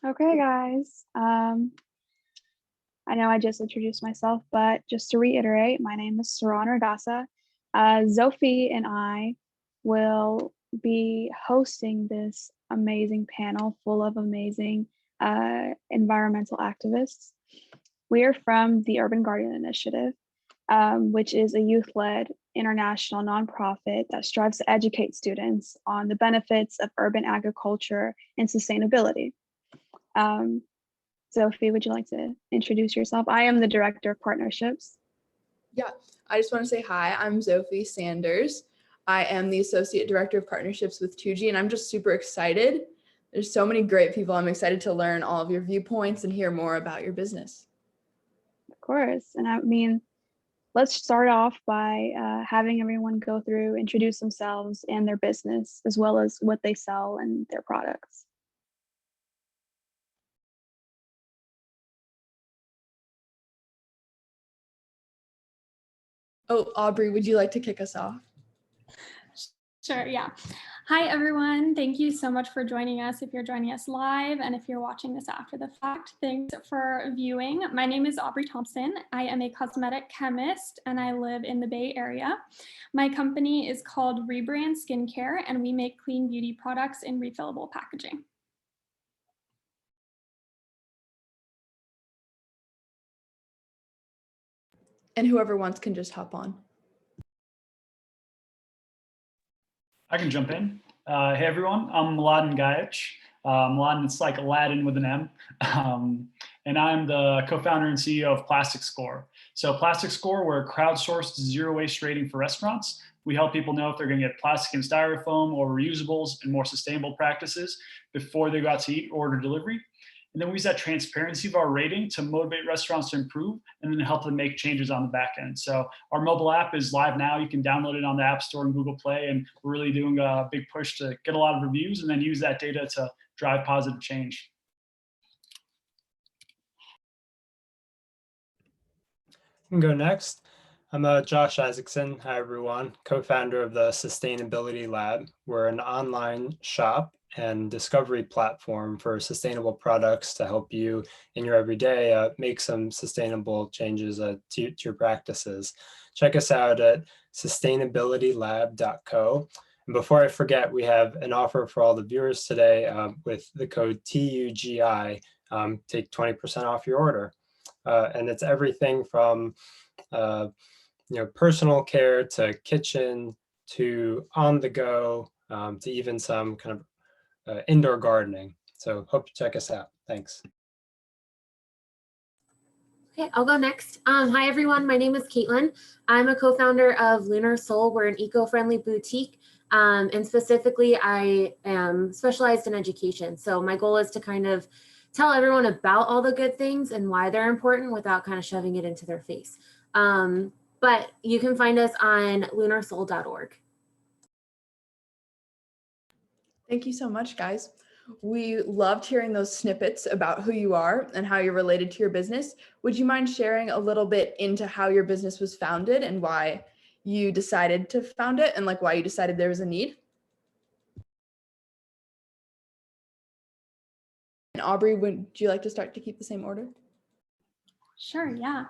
Okay, guys. I know I just introduced myself, but just to reiterate, my name is Saran Ragasa. Zophie and I will be hosting this amazing panel full of amazing environmental activists. We are from the Urban Guardian Initiative, which is a youth-led international nonprofit that strives to educate students on the benefits of urban agriculture and sustainability. Zophie, would you like to introduce yourself? I am the Director of Partnerships. Yeah, I just want to say hi, I'm Zophie Sanders. I am the Associate Director of Partnerships with TUGI, and I'm just super excited. There's so many great people. I'm excited to learn all of your viewpoints and hear more about your business. Of course. And I mean, let's start off by having everyone go through, introduce themselves and their business, as well as what they sell and their products. Oh, Aubrey, would you like to kick us off? Sure, yeah. Hi, everyone. Thank you so much for joining us. If you're joining us live and if you're watching this after the fact, thanks for viewing. My name is Aubrey Thompson. I am a cosmetic chemist and I live in the Bay Area. My company is called Rebrand Skincare and we make clean beauty products in refillable packaging. And whoever wants can just hop on. I can jump in. Hey everyone, I'm Mladen Gajic. Mladen, it's like Aladdin with an M. And I'm the co-founder and CEO of Plastic Score. So Plastic Score, we're a crowdsourced zero waste rating for restaurants. We help people know if they're gonna get plastic and styrofoam or reusables and more sustainable practices before they go out to eat or order delivery. And then we use that transparency of our rating to motivate restaurants to improve and then help them make changes on the back end. So our mobile app is live now. You can download it on the App Store and Google Play. And we're really doing a big push to get a lot of reviews and then use that data to drive positive change. I can go next. I'm Josh Isaacson. Hi, everyone. Co-founder of the Sustainability Lab. We're an online shop and discovery platform for sustainable products to help you in your everyday make some sustainable changes to your practices. Check us out at sustainabilitylab.co. And before I forget, we have an offer for all the viewers today with the code TUGI, take 20% off your order. And it's everything from personal care to kitchen to on the go to even some kind of indoor gardening. So hope you check us out. Thanks. Okay, I'll go next. Hi, everyone. My name is Caitlin. I'm a co-founder of Lunar Soul. We're an eco-friendly boutique. And specifically, I am specialized in education. So my goal is to kind of tell everyone about all the good things and why they're important without kind of shoving it into their face. But you can find us on lunarsoul.org. Thank you so much, guys. We loved hearing those snippets about who you are and how you're related to your business. Would you mind sharing a little bit into how your business was founded and why you decided to found it and like why you decided there was a need? And Aubrey, would you like to start to keep the same order? Sure, yeah.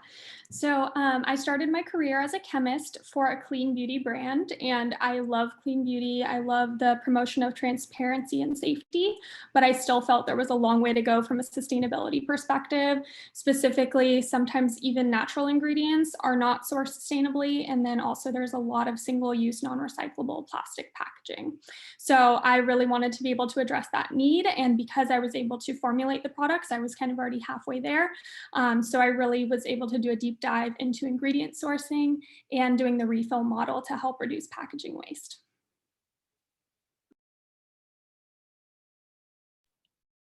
So I started my career as a chemist for a clean beauty brand, and I love clean beauty. I love the promotion of transparency and safety, but I still felt there was a long way to go from a sustainability perspective. Specifically, sometimes even natural ingredients are not sourced sustainably, and then also there's a lot of single-use non-recyclable plastic packaging. So I really wanted to be able to address that need, and because I was able to formulate the products, I was kind of already halfway there. So I really was able to do a deep dive into ingredient sourcing and doing the refill model to help reduce packaging waste.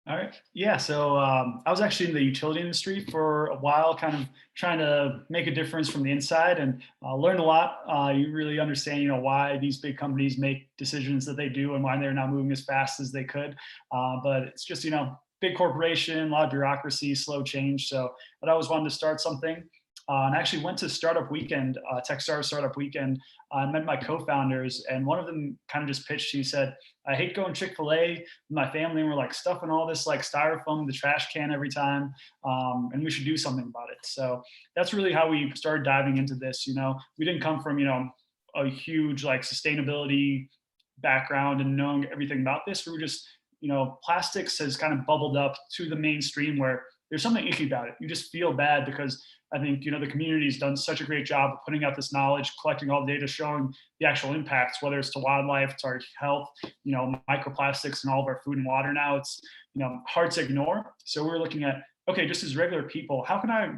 All right. Yeah. So I was actually in the utility industry for a while, kind of trying to make a difference from the inside and learned a lot. You really understand, why these big companies make decisions that they do and why they're not moving as fast as they could. But it's just, big corporation, a lot of bureaucracy, slow change. So I always wanted to start something. and I actually went to Startup Weekend, Tech Startup Weekend. I met my co-founders, and one of them kind of just pitched. He said, "I hate going Chick-fil-A with my family, and we're like stuffing all this like styrofoam in the trash can every time, and we should do something about it." So that's really how we started diving into this. We didn't come from a huge like sustainability background and knowing everything about this. We were just plastics has kind of bubbled up to the mainstream where there's something icky about it. You just feel bad because I think the community's done such a great job of putting out this knowledge, collecting all the data, showing the actual impacts, whether it's to wildlife, to our health, microplastics in all of our food and water now. It's hard to ignore. So we're looking at, okay, just as regular people, how can I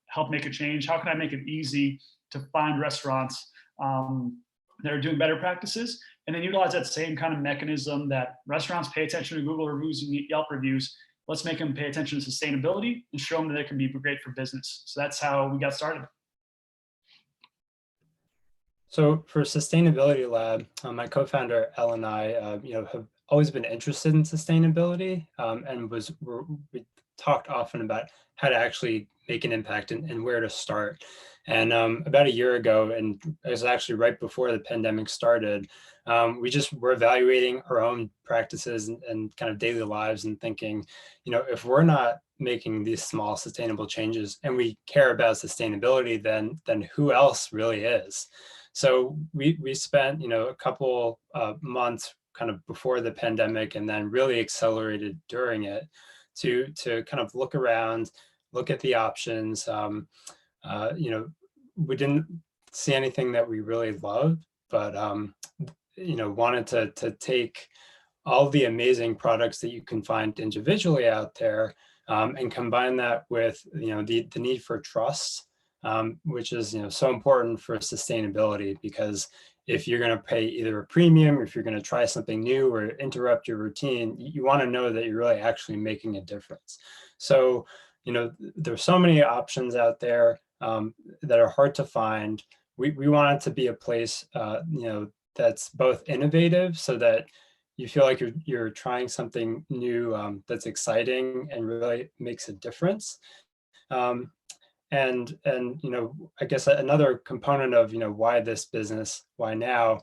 help make a change? How can I make it easy to find restaurants that are doing better practices, and then utilize that same kind of mechanism that restaurants pay attention to Google reviews and Yelp reviews. Let's make them pay attention to sustainability and show them that it can be great for business. So that's how we got started. So for Sustainability Lab, my co-founder Elle and I, have always been interested in sustainability, and we talked often about how to actually make an impact and where to start. And about a year ago, and it was actually right before the pandemic started, we just were evaluating our own practices and kind of daily lives and thinking, if we're not making these small sustainable changes and we care about sustainability, then who else really is? So we spent, a couple months kind of before the pandemic and then really accelerated during it to kind of look around, look at the options. We didn't see anything that we really loved, but wanted to take all the amazing products that you can find individually out there and combine that with the need for trust, which is so important for sustainability, because if you're going to pay either a premium, or if you're going to try something new or interrupt your routine, you want to know that you're really actually making a difference. So there's so many options out there that are hard to find. We want it to be a place that's both innovative, so that you feel like you're trying something new that's exciting and really makes a difference. And I guess another component of why this business, why now,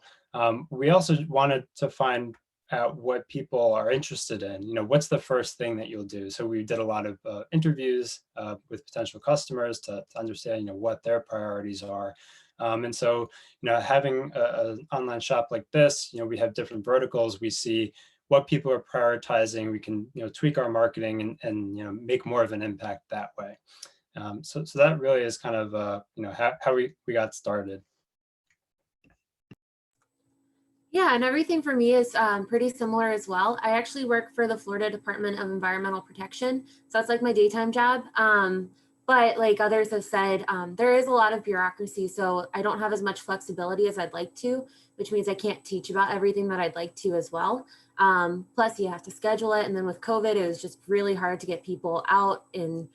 we also wanted to find out what people are interested in. What's the first thing that you'll do? So we did a lot of interviews with potential customers to understand what their priorities are. And so having an online shop like this, we have different verticals. We see what people are prioritizing. We can tweak our marketing and make more of an impact that way. So that really is kind of how we got started. Yeah, and everything for me is pretty similar as well. I actually work for the Florida Department of Environmental Protection, so that's like my daytime job. But like others have said, there is a lot of bureaucracy, so I don't have as much flexibility as I'd like to, which means I can't teach about everything that I'd like to as well. Plus you have to schedule it, and then with COVID, it was just really hard to get people out and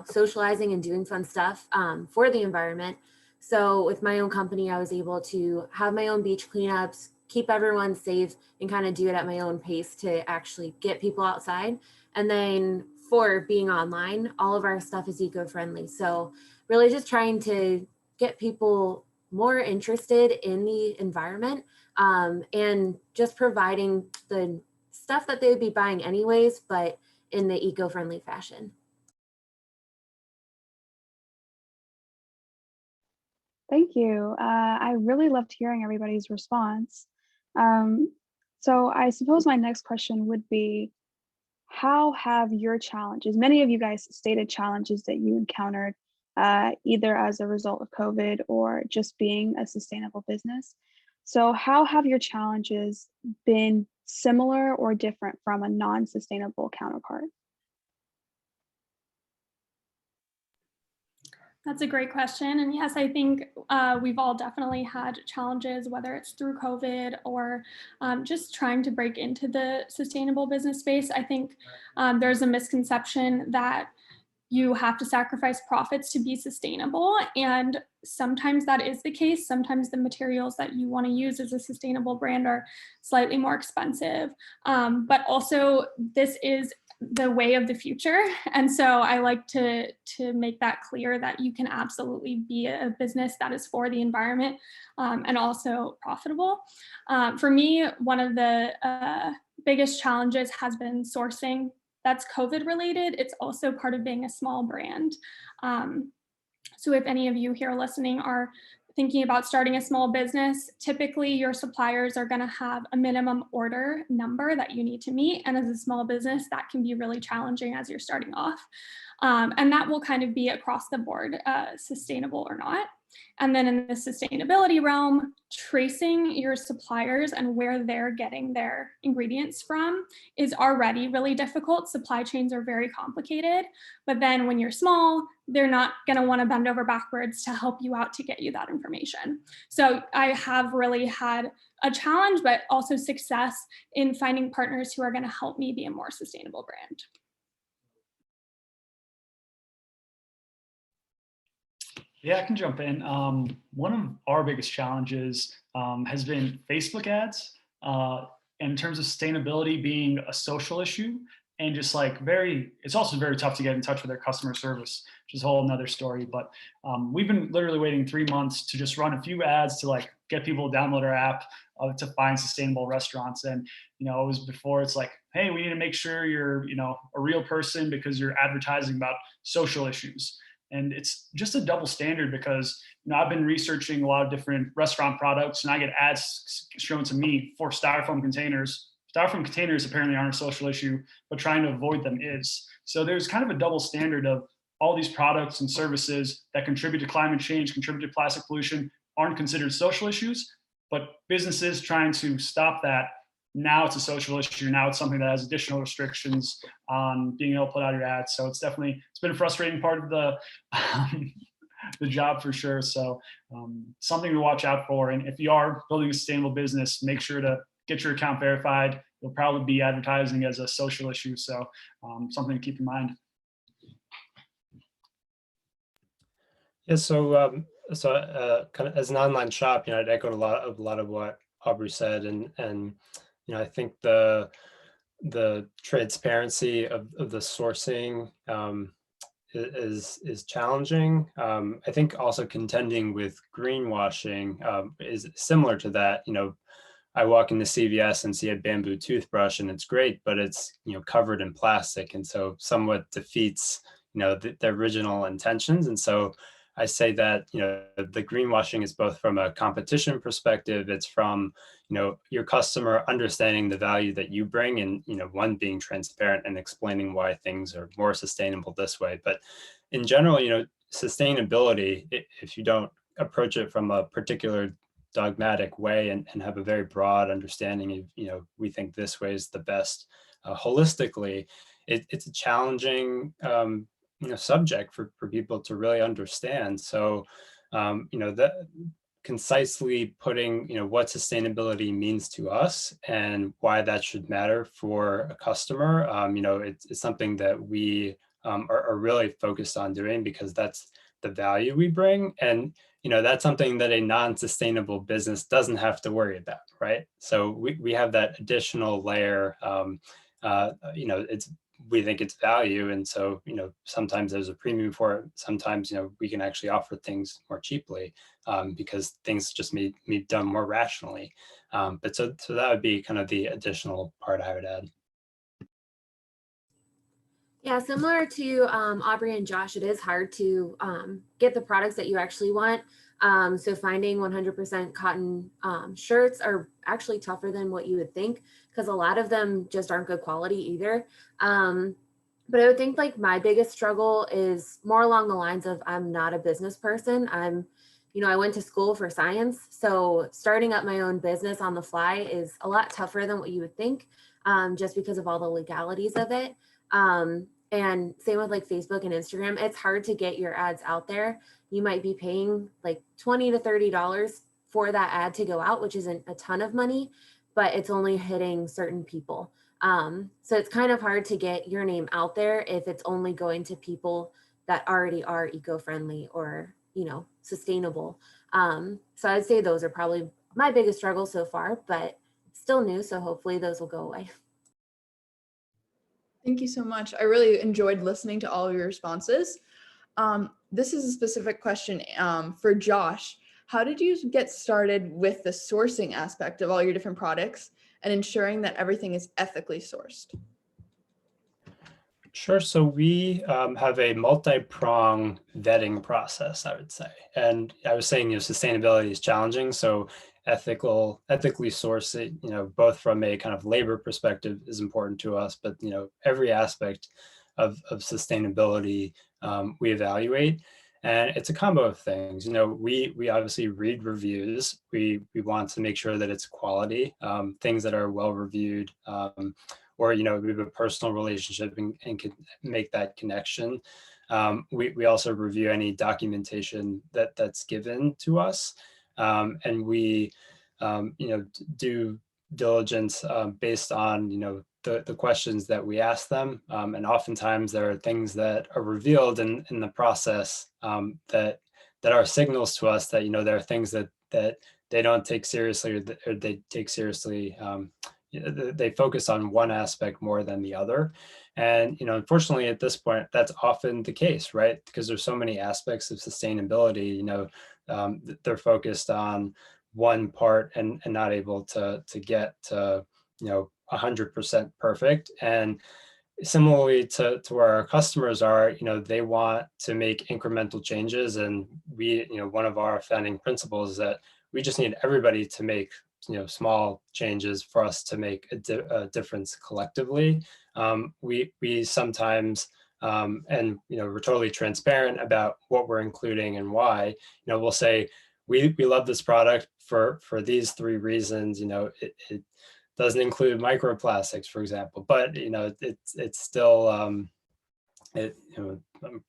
socializing and doing fun stuff for the environment. So with my own company, I was able to have my own beach cleanups, keep everyone safe, and kind of do it at my own pace to actually get people outside. And then for being online, all of our stuff is eco-friendly. So really just trying to get people more interested in the environment and just providing the stuff that they would be buying anyways, but in the eco-friendly fashion. Thank you. I really loved hearing everybody's response. So I suppose my next question would be, how have your challenges, many of you guys stated challenges that you encountered either as a result of COVID or just being a sustainable business. So how have your challenges been similar or different from a non-sustainable counterpart? That's a great question. And yes, I think we've all definitely had challenges, whether it's through COVID or just trying to break into the sustainable business space. I think there's a misconception that you have to sacrifice profits to be sustainable. And sometimes that is the case. Sometimes the materials that you want to use as a sustainable brand are slightly more expensive. But also this is the way of the future. And so I like to make that clear that you can absolutely be a business that is for the environment and also profitable. For me, one of the biggest challenges has been sourcing. That's COVID related. It's also part of being a small brand. So if any of you here listening are thinking about starting a small business, typically your suppliers are going to have a minimum order number that you need to meet. And as a small business, that can be really challenging as you're starting off. And that will kind of be across the board, sustainable or not. And then in the sustainability realm, tracing your suppliers and where they're getting their ingredients from is already really difficult. Supply chains are very complicated, but then when you're small, they're not going to want to bend over backwards to help you out to get you that information. So I have really had a challenge, but also success in finding partners who are going to help me be a more sustainable brand. Yeah, I can jump in. One of our biggest challenges has been Facebook ads, in terms of sustainability being a social issue, and just like it's also very tough to get in touch with their customer service, which is a whole nother story. But we've been literally waiting 3 months to just run a few ads to like get people to download our app to find sustainable restaurants. And, it was before it's like, hey, we need to make sure you're, a real person because you're advertising about social issues. And it's just a double standard because I've been researching a lot of different restaurant products and I get ads shown to me for styrofoam containers. Styrofoam containers apparently aren't a social issue, but trying to avoid them is. So there's kind of a double standard of all these products and services that contribute to climate change, contribute to plastic pollution, aren't considered social issues, but businesses trying to stop that. Now it's a social issue. Now it's something that has additional restrictions on being able to put out your ads. So it's been a frustrating part of the job for sure. So something to watch out for. And if you are building a sustainable business, make sure to get your account verified. You'll probably be advertising as a social issue. So something to keep in mind. Yeah, so kind of as an online shop, I'd echo a lot of what Aubrey said, and I think the transparency of the sourcing is challenging. I think also contending with greenwashing is similar to that. I walk into CVS and see a bamboo toothbrush and it's great, but it's covered in plastic, and so somewhat defeats the original intentions. And so I say that the greenwashing is both from a competition perspective, it's from your customer understanding the value that you bring, and one, being transparent and explaining why things are more sustainable this way. But in general, sustainability, if you don't approach it from a particular dogmatic way and have a very broad understanding of we think this way is the best holistically, it's a challenging subject for people to really understand. So that concisely putting what sustainability means to us and why that should matter for a customer, it's something that we are really focused on doing, because that's the value we bring. And that's something that a non-sustainable business doesn't have to worry about, right? So we have that additional layer. We think it's value, and so sometimes there's a premium for it. Sometimes we can actually offer things more cheaply because things just may be done more rationally. But so that would be kind of the additional part I would add. Yeah, similar to Aubrey and Josh, it is hard to get the products that you actually want. So finding 100% cotton shirts are actually tougher than what you would think, because a lot of them just aren't good quality either. But I would think like my biggest struggle is more along the lines of, I'm not a business person. I went to school for science. So starting up my own business on the fly is a lot tougher than what you would think, just because of all the legalities of it. And same with like Facebook and Instagram, it's hard to get your ads out there. You might be paying like $20 to $30 for that ad to go out, which isn't a ton of money, but it's only hitting certain people. So it's kind of hard to get your name out there if it's only going to people that already are eco-friendly or, sustainable. So I'd say those are probably my biggest struggles so far, but still new. So hopefully those will go away. Thank you so much. I really enjoyed listening to all of your responses. This is a specific question for Josh. How did you get started with the sourcing aspect of all your different products and ensuring that everything is ethically sourced? Sure. So we have a multi-pronged vetting process, I would say. And I was saying, sustainability is challenging. So ethically sourcing, both from a kind of labor perspective is important to us, but, every aspect of sustainability we evaluate. And it's a combo of things. We obviously read reviews. We want to make sure that it's quality, things that are well reviewed, or we have a personal relationship and can make that connection. We also review any documentation that's given to us, and we do diligence based on the questions that we ask them, and oftentimes there are things that are revealed in the process that are signals to us that there are things that they don't take seriously, or they take seriously. They focus on one aspect more than the other. And, unfortunately at this point, that's often the case, right? Because there's so many aspects of sustainability, they're focused on one part and not able to get to, 100% perfect. And similarly to where our customers are, they want to make incremental changes. And we, one of our founding principles is that we just need everybody to make small changes for us to make a difference collectively. We sometimes, and we're totally transparent about what we're including and why. We'll say we love this product for these 3 reasons. It doesn't include microplastics, for example, but it's still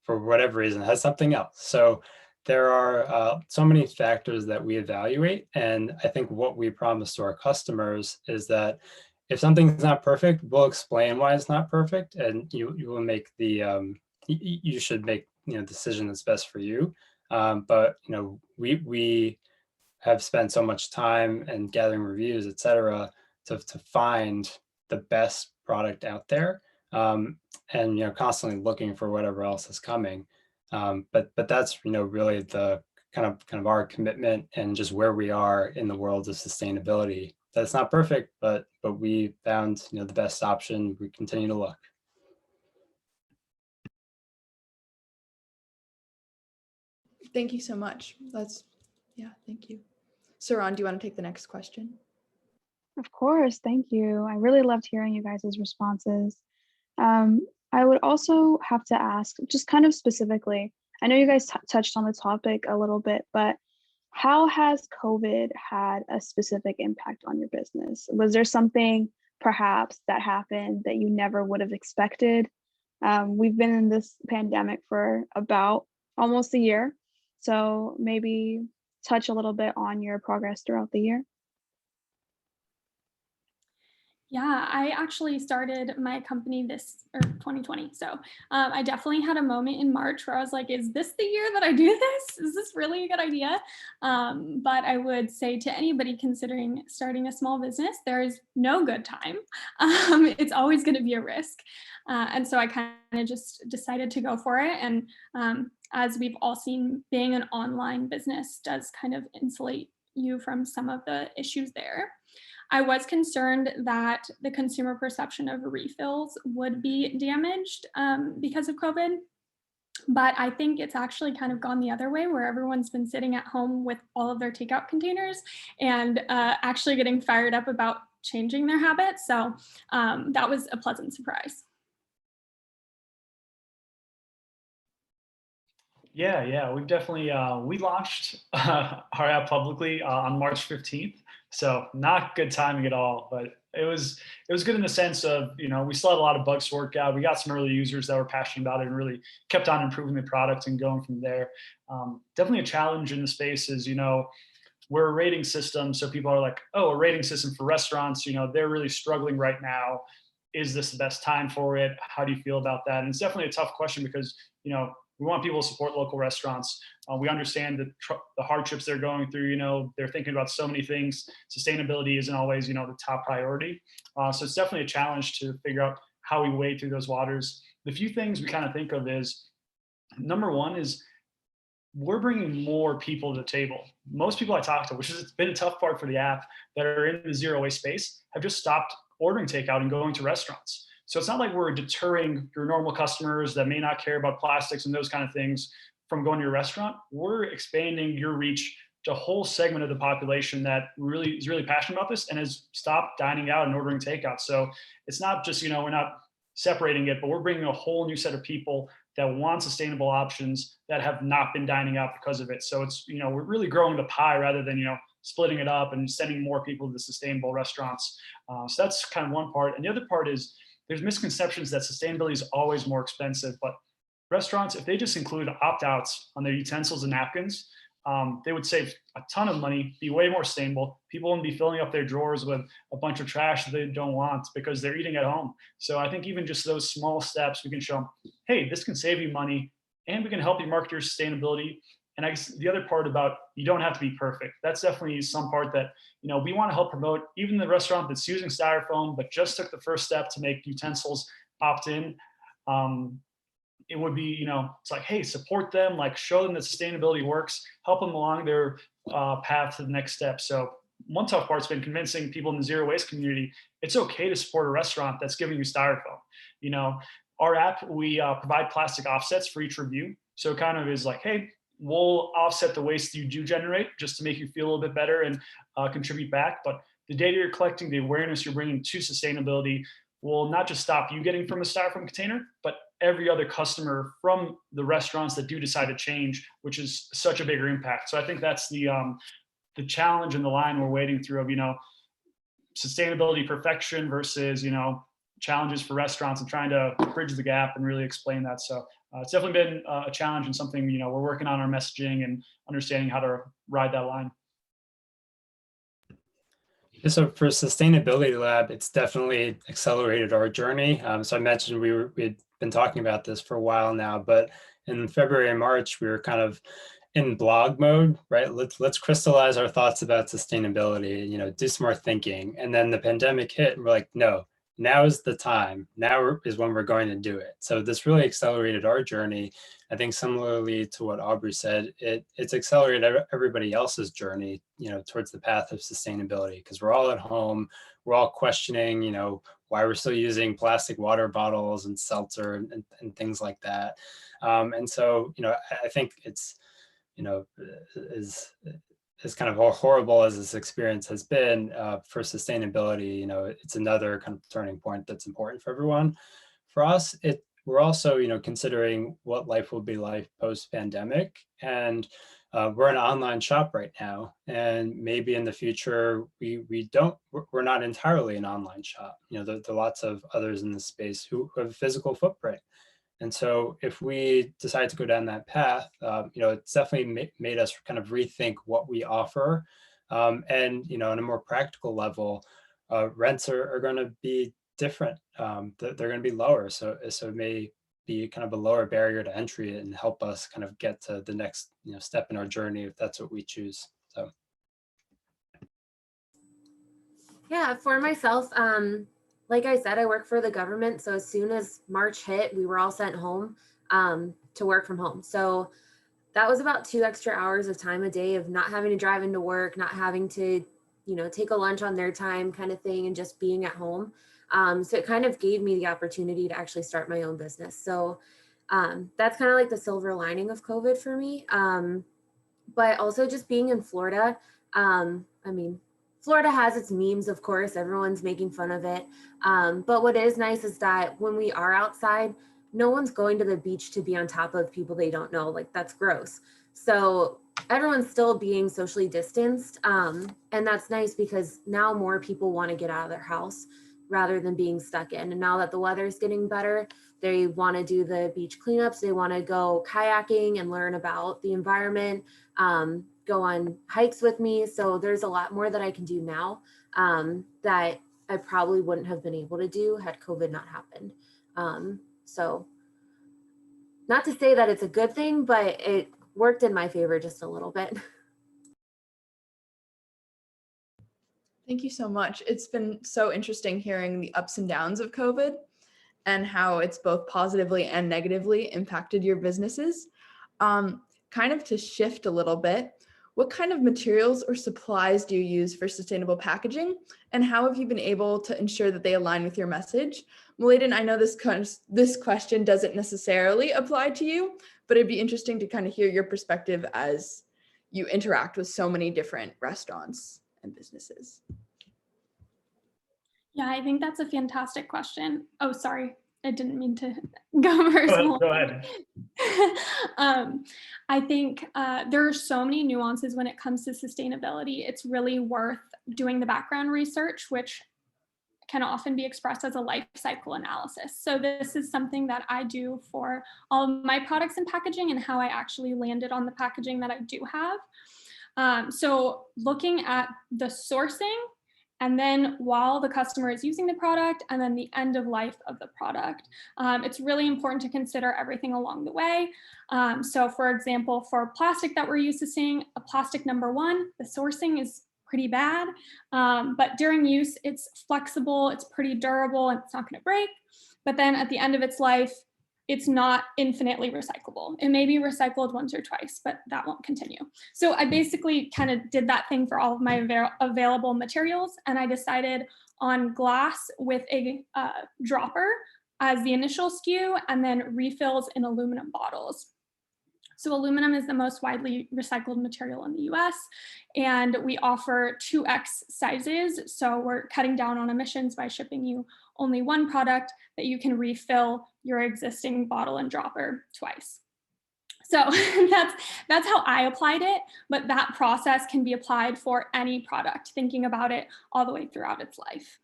for whatever reason has something else. So there are so many factors that we evaluate. And I think what we promise to our customers is that if something's not perfect, we'll explain why it's not perfect. And you will make you should make, decision that's best for you. But, we have spent so much time and gathering reviews, et cetera, to find the best product out there. And, constantly looking for whatever else is coming. But that's really the kind of our commitment and just where we are in the world of sustainability. That's not perfect, but we found the best option. We continue to look. Thank you so much. Thank you. Saran, do you want to take the next question? Of course, thank you. I really loved hearing you guys' responses. I would also have to ask, just kind of specifically, I know you guys touched on the topic a little bit, but how has COVID had a specific impact on your business? Was there something perhaps that happened that you never would have expected? We've been in this pandemic for about almost a year, so maybe touch a little bit on your progress throughout the year. Yeah, I actually started my company 2020. So I definitely had a moment in March where I was like, is this the year that I do this? Is this really a good idea? But I would say to anybody considering starting a small business, there is no good time. It's always going to be a risk. And so I kind of just decided to go for it. And as we've all seen, being an online business does kind of insulate you from some of the issues there. I was concerned that the consumer perception of refills would be damaged because of COVID, but I think it's actually kind of gone the other way, where everyone's been sitting at home with all of their takeout containers and actually getting fired up about changing their habits. So that was a pleasant surprise. Yeah, we've definitely, we launched our app publicly on March 15th. So not good timing at all, but it was good in the sense of, we still had a lot of bugs to work out. We got some early users that were passionate about it and really kept on improving the product and going from there. Definitely a challenge in the space is, we're a rating system. So people are like, oh, a rating system for restaurants, they're really struggling right now. Is this the best time for it? How do you feel about that? And it's definitely a tough question because, we want people to support local restaurants. We understand the hardships they're going through. They're thinking about so many things. Sustainability isn't always, the top priority. So it's definitely a challenge to figure out how we wade through those waters. The few things we kind of think of is, number one is we're bringing more people to the table. Most people I talk to, which has been a tough part for the app, that are in the zero waste space have just stopped ordering takeout and going to restaurants. So it's not like we're deterring your normal customers that may not care about plastics and those kind of things from going to your restaurant. We're expanding your reach to a whole segment of the population that is really passionate about this and has stopped dining out and ordering takeout. So it's not just, we're not separating it, but we're bringing a whole new set of people that want sustainable options that have not been dining out because of it. So it's, we're really growing the pie rather than, splitting it up and sending more people to sustainable restaurants. So that's kind of one part. And the other part is there's misconceptions that sustainability is always more expensive, but restaurants, if they just include opt-outs on their utensils and napkins, they would save a ton of money, be way more sustainable. People wouldn't be filling up their drawers with a bunch of trash that they don't want because they're eating at home. So I think even just those small steps, we can show them, hey, this can save you money and we can help you market your sustainability. And I guess the other part about you don't have to be perfect. That's definitely some part that, we want to help promote. Even the restaurant that's using styrofoam, but just took the first step to make utensils opt in. It would be, it's like, hey, support them, like show them that sustainability works, help them along their path to the next step. So one tough part's been convincing people in the zero waste community, it's okay to support a restaurant that's giving you styrofoam. Our app, we provide plastic offsets for each review. So it kind of is like, hey, we'll offset the waste you do generate just to make you feel a little bit better and contribute back. But the data you're collecting, the awareness you're bringing to sustainability will not just stop you getting from a styrofoam container, but every other customer from the restaurants that do decide to change, which is such a bigger impact. So I think that's the challenge and the line we're wading through of, sustainability perfection versus, challenges for restaurants and trying to bridge the gap and really explain that. So it's definitely been a challenge and something, we're working on our messaging and understanding how to ride that line. So for Sustainability Lab, it's definitely accelerated our journey. So I mentioned we'd been talking about this for a while now, but in February and March, we were kind of in blog mode, right? Let's crystallize our thoughts about sustainability, do some more thinking. And then the pandemic hit and we're like, no, now is the time. Now is when we're going to do it. So this really accelerated our journey. I think similarly to what Aubrey said, it's accelerated everybody else's journey, towards the path of sustainability, because we're all at home, we're all questioning, why we're still using plastic water bottles and seltzer and things like that. And so, I think it's, as kind of horrible as this experience has been for sustainability, it's another kind of turning point that's important for everyone. For us, we're also, post-pandemic, and we're an online shop right now, and maybe in the future we're not entirely an online shop. There are lots of others in this space who have a physical footprint. And so if we decide to go down that path, it's definitely made us kind of rethink what we offer. And, on a more practical level, rents are going to be different. They're going to be lower. So it may be kind of a lower barrier to entry and help us kind of get to the next step in our journey if that's what we choose. So. Yeah, for myself, like I said, I work for the government. So as soon as March hit, we were all sent home to work from home. So that was about 2 extra hours of time a day of not having to drive into work, not having to, take a lunch on their time kind of thing, and just being at home. So it kind of gave me the opportunity to actually start my own business. So that's kind of like the silver lining of COVID for me. But also just being in Florida, Florida has its memes, of course, everyone's making fun of it. But what is nice is that when we are outside, no one's going to the beach to be on top of people they don't know. Like, that's gross. So everyone's still being socially distanced. And that's nice because now more people want to get out of their house rather than being stuck in. And now that the weather's getting better, they want to do the beach cleanups. They want to go kayaking and learn about the environment. go on hikes with me. So there's a lot more that I can do now that I probably wouldn't have been able to do had COVID not happened. So not to say that it's a good thing, but it worked in my favor just a little bit. Thank you so much. It's been so interesting hearing the ups and downs of COVID and how it's both positively and negatively impacted your businesses. Kind of to shift a little bit, what kind of materials or supplies do you use for sustainable packaging? And how have you been able to ensure that they align with your message? Meladen, I know this question doesn't necessarily apply to you, but it'd be interesting to kind of hear your perspective as you interact with so many different restaurants and businesses. Yeah, I think that's a fantastic question. Oh, sorry. I didn't mean to go first. Go ahead. I think there are so many nuances when it comes to sustainability. It's really worth doing the background research, which can often be expressed as a life cycle analysis. So this is something that I do for all of my products and packaging and how I actually landed on the packaging that I do have. So looking at the sourcing, and then while the customer is using the product, and then the end of life of the product. It's really important to consider everything along the way. So for example, for plastic that we're used to seeing, a plastic number one, the sourcing is pretty bad, but during use, it's flexible, it's pretty durable, and it's not gonna break. But then at the end of its life, it's not infinitely recyclable. It may be recycled once or twice, but that won't continue. So I basically kind of did that thing for all of my available materials, and I decided on glass with a dropper as the initial SKU, and then refills in aluminum bottles. So aluminum is the most widely recycled material in the US, and we offer 2x sizes. So we're cutting down on emissions by shipping you only one product that you can refill your existing bottle and dropper twice. So that's how I applied it, but that process can be applied for any product, thinking about it all the way throughout its life.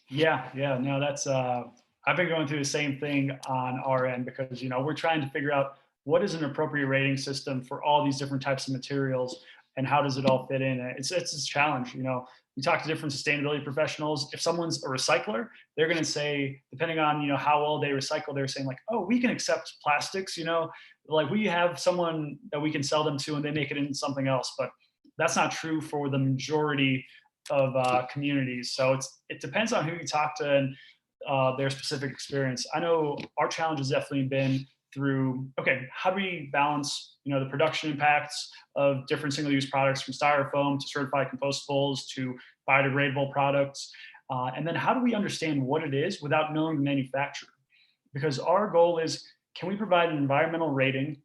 Yeah, no, that's I've been going through the same thing on our end because we're trying to figure out what is an appropriate rating system for all these different types of materials and how does it all fit in. It's a challenge. We talk to different sustainability professionals. If someone's a recycler, they're going to say, depending on how well they recycle, they're saying like, oh, we can accept plastics. Like we have someone that we can sell them to and they make it into something else. But that's not true for the majority of communities. So it depends on who you talk to and their specific experience. I know our challenge has definitely been through, okay, how do we balance the production impacts of different single-use products from styrofoam to certified compostables to biodegradable products, and then how do we understand what it is without knowing the manufacturer? Because our goal is, can we provide an environmental rating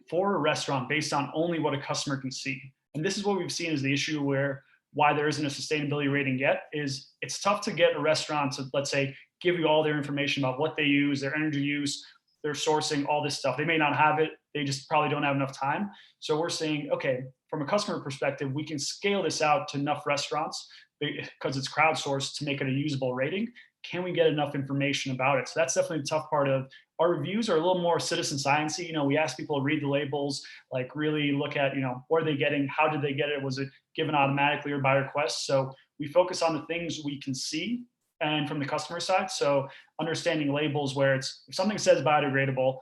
for a restaurant based on only what a customer can see? And this is what we've seen as the issue why there isn't a sustainability rating yet, is it's tough to get a restaurant to, let's say, give you all their information about what they use, their energy use, their sourcing, all this stuff. They may not have it, they just probably don't have enough time. So we're saying, okay, from a customer perspective, we can scale this out to enough restaurants because it's crowdsourced to make it a usable rating. Can we get enough information about it? So that's definitely the tough part of our reviews are a little more citizen science-y. We ask people to read the labels, like really look at, what are they getting? How did they get it? Was it given automatically or by request? So we focus on the things we can see and from the customer side. So understanding labels where if something says biodegradable,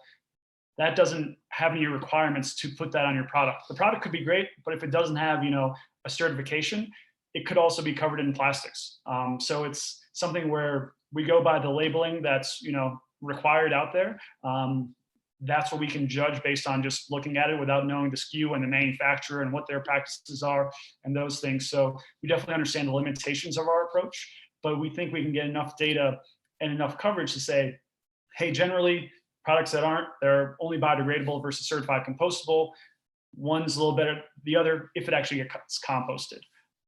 that doesn't have any requirements to put that on your product. The product could be great, but if it doesn't have, a certification, it could also be covered in plastics. So it's something where we go by the labeling that's, required out there. That's what we can judge based on just looking at it without knowing the SKU and the manufacturer and what their practices are and those things. So we definitely understand the limitations of our approach, but we think we can get enough data and enough coverage to say, hey, generally products they're only biodegradable versus certified compostable. One's a little better, the other, if it actually gets composted.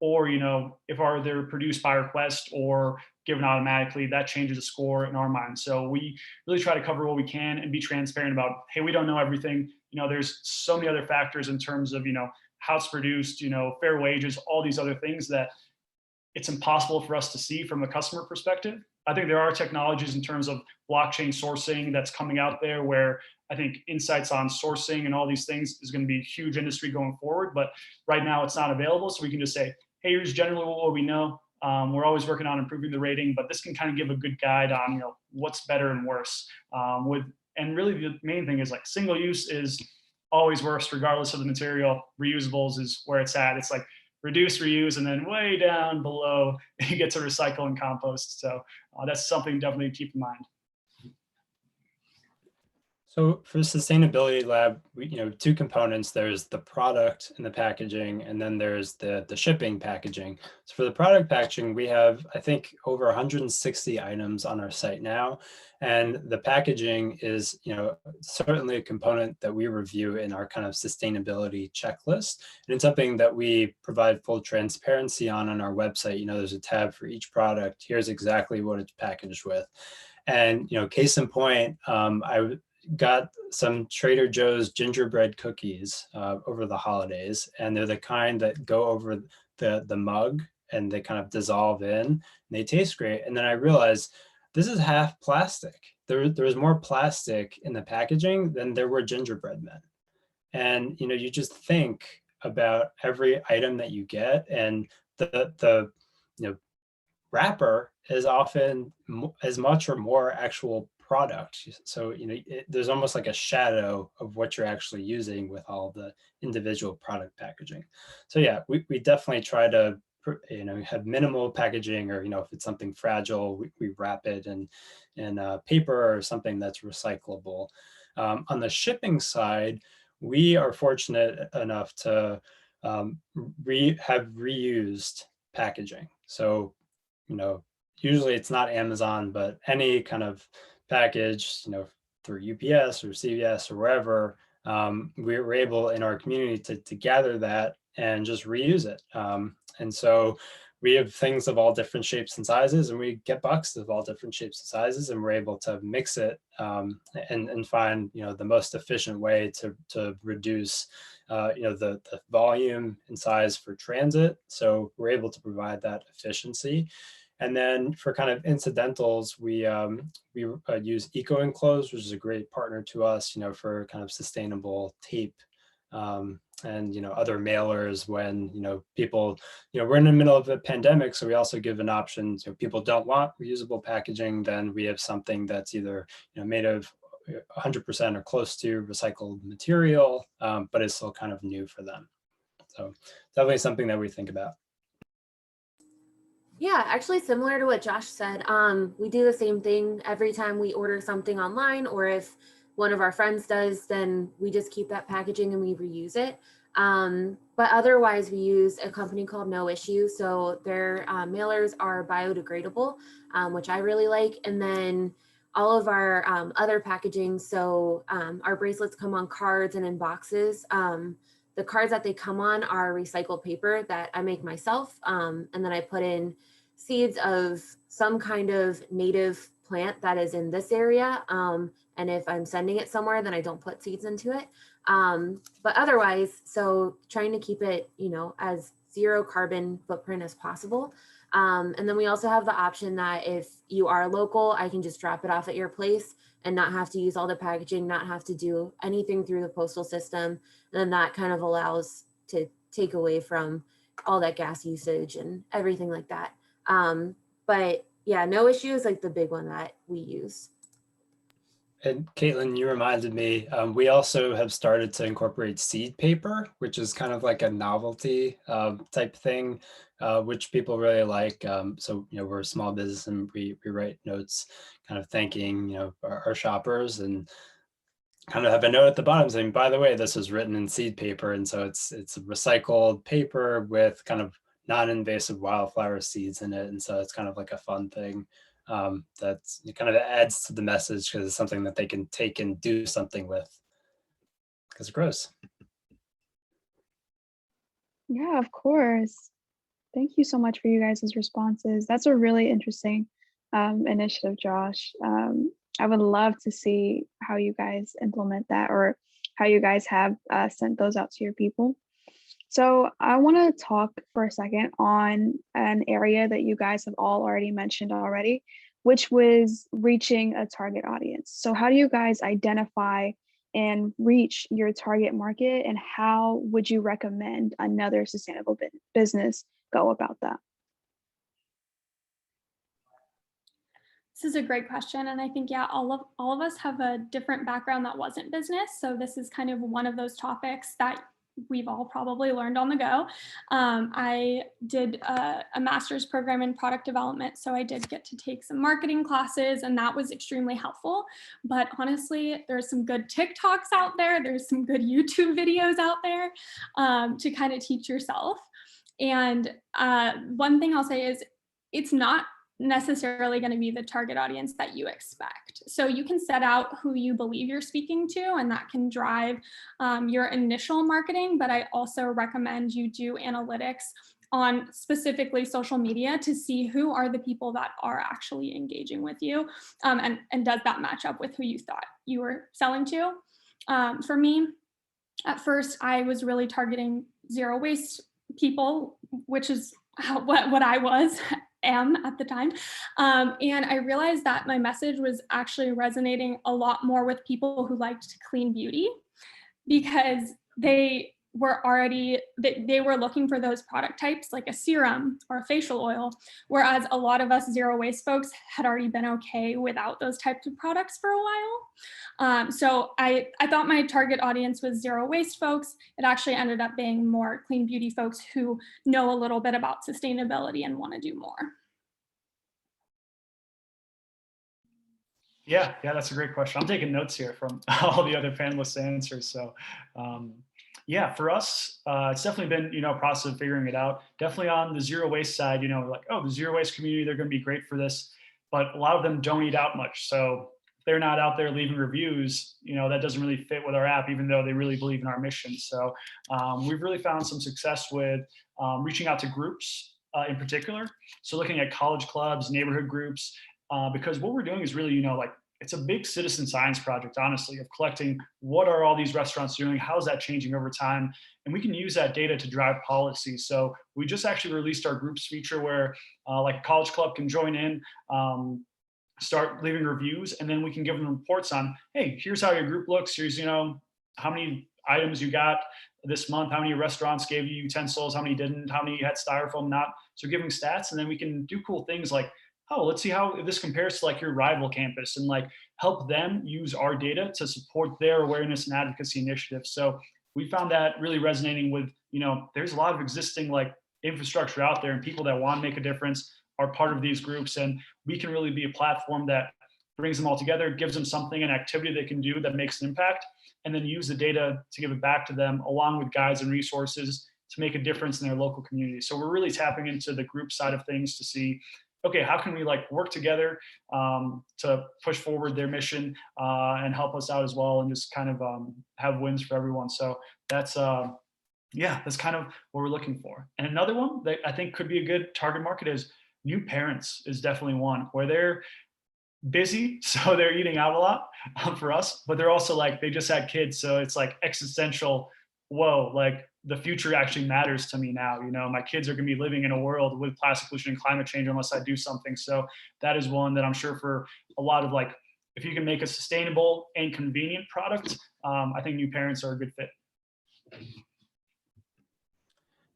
Or, if they're produced by request or given automatically, that changes the score in our mind. So we really try to cover what we can and be transparent about, hey, we don't know everything. There's so many other factors in terms of, how it's produced, fair wages, all these other things that it's impossible for us to see from a customer perspective. I think there are technologies in terms of blockchain sourcing that's coming out there where I think insights on sourcing and all these things is going to be a huge industry going forward. But right now it's not available. So we can just say, hey, here's generally what we know. We're always working on improving the rating, but this can kind of give a good guide on, what's better and worse. And really the main thing is like single use is always worse regardless of the material. Reusables is where it's at. It's like reduce, reuse, and then way down below you get to recycle and compost. So that's something definitely to keep in mind. So for Sustainability Lab, two components. There's the product and the packaging, and then there's the shipping packaging. So for the product packaging, we have, I think, over 160 items on our site now. And the packaging is, certainly a component that we review in our kind of sustainability checklist. And it's something that we provide full transparency on our website. There's a tab for each product. Here's exactly what it's packaged with. And, case in point, I got some Trader Joe's gingerbread cookies over the holidays, and they're the kind that go over the mug and they kind of dissolve in and they taste great. And then I realized this is half plastic. There was more plastic in the packaging than there were gingerbread men. And you just think about every item that you get, and the wrapper is often as much or more actual product. So, there's almost like a shadow of what you're actually using with all the individual product packaging. So yeah, we definitely try to, have minimal packaging, or, if it's something fragile, we wrap it in paper or something that's recyclable. On the shipping side, we are fortunate enough to have reused packaging. So, usually it's not Amazon, but any kind of package, through UPS or CVS or wherever, we were able in our community to gather that and just reuse it. And so we have things of all different shapes and sizes, and we get boxes of all different shapes and sizes, and we're able to mix it and find, the most efficient way to reduce, the volume and size for transit. So we're able to provide that efficiency. And then for kind of incidentals, we use Eco Enclosed, which is a great partner to us, for kind of sustainable tape and other mailers when people, we're in the middle of a pandemic, so we also give an option. So people don't want reusable packaging, then we have something that's either made of 100% or close to recycled material, but is still kind of new for them. So definitely something that we think about. Yeah, actually similar to what Josh said, we do the same thing every time we order something online, or if one of our friends does, then we just keep that packaging and we reuse it. But otherwise we use a company called No Issue. So their mailers are biodegradable, which I really like. And then all of our other packaging, so our bracelets come on cards and in boxes. The cards that they come on are recycled paper that I make myself. And then I put in seeds of some kind of native plant that is in this area. And if I'm sending it somewhere, then I don't put seeds into it. But otherwise, so trying to keep it, as zero carbon footprint as possible. And then we also have the option that if you are local, I can just drop it off at your place and not have to use all the packaging, not have to do anything through the postal system. And then that kind of allows to take away from all that gas usage and everything like that. But yeah, No Issue is like the big one that we use. And Caitlin, you reminded me, we also have started to incorporate seed paper, which is kind of like a novelty type thing, which people really like. So, we're a small business and we write notes kind of thanking, our shoppers, and kind of have a note at the bottom saying, by the way, this was written in seed paper. And so it's recycled paper with kind of non-invasive wildflower seeds in it. And so it's kind of like a fun thing. That's, it kind of adds to the message because it's something that they can take and do something with because it grows. Yeah, of course. Thank you so much for you guys' responses. That's a really interesting initiative, Josh. I would love to see how you guys implement that, or how you guys have sent those out to your people. So I want to talk for a second on an area that you guys have all already mentioned already, which was reaching a target audience. So how do you guys identify and reach your target market? And how would you recommend another sustainable business go about that? This is a great question. And I think, yeah, all of us have a different background that wasn't business. So this is kind of one of those topics that we've all probably learned on the go. I did a master's program in product development, so I did get to take some marketing classes, and that was extremely helpful. But honestly, there's some good TikToks out there. There's some good YouTube videos out there to kind of teach yourself. And one thing I'll say is it's not necessarily going to be the target audience that you expect. So you can set out who you believe you're speaking to, and that can drive your initial marketing. But I also recommend you do analytics on specifically social media to see who are the people that are actually engaging with you, and does that match up with who you thought you were selling to. For me, at first, I was really targeting zero waste people, which is what I am at the time. And I realized that my message was actually resonating a lot more with people who liked clean beauty, because they were already, they were looking for those product types like a serum or a facial oil, whereas a lot of us zero waste folks had already been okay without those types of products for a while. So I thought my target audience was zero waste folks. It actually ended up being more clean beauty folks who know a little bit about sustainability and want to do more. Yeah, that's a great question. I'm taking notes here from all the other panelists' answers. So yeah, for us, it's definitely been, a process of figuring it out. Definitely on the zero waste side, like, oh, the zero waste community, they're going to be great for this. But a lot of them don't eat out much. So if they're not out there leaving reviews, that doesn't really fit with our app, even though they really believe in our mission. So we've really found some success with reaching out to groups in particular. So looking at college clubs, neighborhood groups, because what we're doing is really, like, it's a big citizen science project, honestly, of collecting what are all these restaurants doing, how is that changing over time, and we can use that data to drive policy. So we just actually released our groups feature where like a college club can join in, start leaving reviews, and then we can give them reports on, hey, here's how your group looks, here's how many items you got this month, how many restaurants gave you utensils, how many didn't, how many had styrofoam not. So giving stats, and then we can do cool things like, oh, let's see how this compares to like your rival campus, and like help them use our data to support their awareness and advocacy initiatives. So we found that really resonating with, there's a lot of existing like infrastructure out there, and people that want to make a difference are part of these groups. And we can really be a platform that brings them all together, gives them something, an activity they can do that makes an impact, and then use the data to give it back to them along with guides and resources to make a difference in their local community. So we're really tapping into the group side of things to see, okay, how can we like work together to push forward their mission and help us out as well, and just kind of have wins for everyone. So that's that's kind of what we're looking for. And another one that I think could be a good target market is new parents is definitely one, where they're busy, so they're eating out a lot for us, but they're also like, they just had kids, so it's like existential, whoa, like the future actually matters to me now. My kids are going to be living in a world with plastic pollution and climate change unless I do something. So that is one that I'm sure for a lot of like, if you can make a sustainable and convenient product, I think new parents are a good fit.